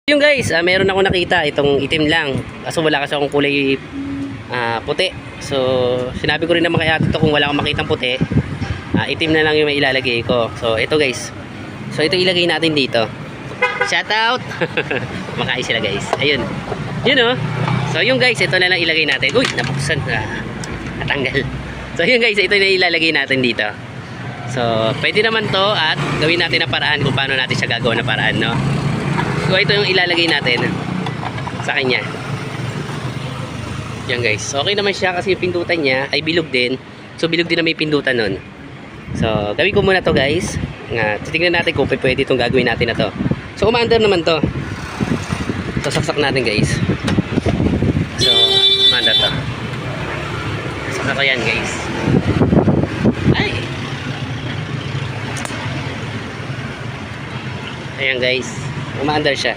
Yung guys, meron ako nakita itong itim lang. Kaso wala kasi akong kulay puti. So, sinabi ko rin naman kay ate to kung wala akong makitang puti, itim na lang yung may ilalagay ko. So, ito guys. So, ito ilagay natin dito. Shout out! Makain sila guys. Ayun. Yun oh. So, yung guys, ito na lang ilagay natin. Uy, napuksan. Natanggal. So, yun guys, ito na ilalagay natin dito. So, pwede naman to at gawin natin na paraan kung paano natin siya gagawa na paraan, no? So, ito yung ilalagay natin sa kanya. Yan guys. So, okay naman siya kasi yung pindutan niya ay bilog din. So, bilog din na may pindutan nun. So, gawin ko muna to guys. Titignan natin kung pwede itong gagawin natin na to. So, umaandar naman to. So, saksak natin guys. So, umaandar to. Saksak ko yan guys. Ay! Ayan guys. Umaandar siya.